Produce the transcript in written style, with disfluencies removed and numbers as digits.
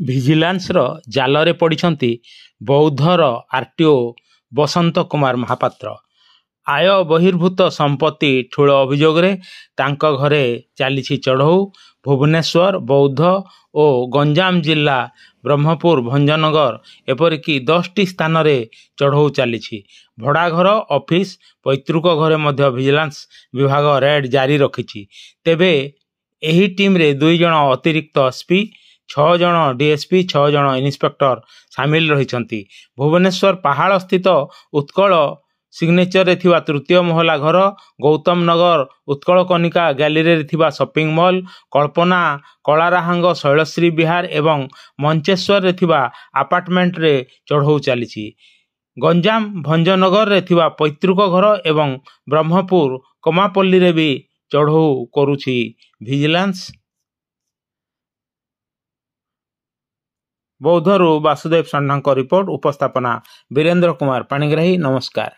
ଭିଜିଲାନ୍ସର ଜାଲରେ ପଡ଼ିଛନ୍ତି ବୌଦ୍ଧର ଆର୍ଟିଓ ବସନ୍ତ କୁମାର ମହାପାତ୍ର। ଆୟ ବହିର୍ଭୂତ ସମ୍ପତ୍ତି ଠୁଳ ଅଭିଯୋଗରେ ତାଙ୍କ ଘରେ ଚାଲିଛି ଚଢ଼ଉ। ଭୁବନେଶ୍ୱର, ବୌଦ୍ଧ ଓ ଗଞ୍ଜାମ ଜିଲ୍ଲା, ବ୍ରହ୍ମପୁର, ଭଞ୍ଜନଗର ଏପରିକି 10ଟି ସ୍ଥାନରେ ଚଢ଼ଉ ଚାଲିଛି। ଭଡ଼ାଘର, ଅଫିସ, ପୈତୃକ ଘରେ ମଧ୍ୟ ଭିଜିଲାନ୍ସ ବିଭାଗ ରେଡ୍ ଜାରି ରଖିଛି। ତେବେ ଏହି ଟିମ୍ରେ 2 ଜଣ ଅତିରିକ୍ତ ଏସ୍ପି, 6 ଜଣ ଡିଏସ୍ପି, 6 ଜଣ ଇନ୍ସପେକ୍ଟର ସାମିଲ ରହିଛନ୍ତି। ଭୁବନେଶ୍ୱର ପାହାଳସ୍ଥିତ ଉତ୍କଳ ସିଗ୍ନେଚରରେ ଥିବା ତୃତୀୟ ମହଲା ଘର, ଗୌତମ ନଗର ଉତ୍କଳକନିକା ଗ୍ୟାଲେରୀରେ ଥିବା ସପିଂ ମଲ୍, କଳ୍ପନା କଳାରାହାଙ୍ଗ ଶୈଳଶ୍ରୀ ବିହାର ଏବଂ ମଞ୍ଚେଶ୍ୱରରେ ଥିବା ଆପାର୍ଟମେଣ୍ଟରେ ଚଢ଼ଉ ଚାଲିଛି। ଗଞ୍ଜାମ ଭଞ୍ଜନଗରରେ ଥିବା ପୈତୃକ ଘର ଏବଂ ବ୍ରହ୍ମପୁର କମାପଲ୍ଲୀରେ ବି ଚଢ଼ଉ କରୁଛି ଭିଜିଲାନ୍ସ। ବୌଦ୍ଧରୁ ବାସୁଦେବ ଷଣ୍ଢଙ୍କ ରିପୋର୍ଟ। ଉପସ୍ଥାପନା ବୀରେନ୍ଦ୍ର କୁମାର ପାଣିଗ୍ରାହୀ। ନମସ୍କାର।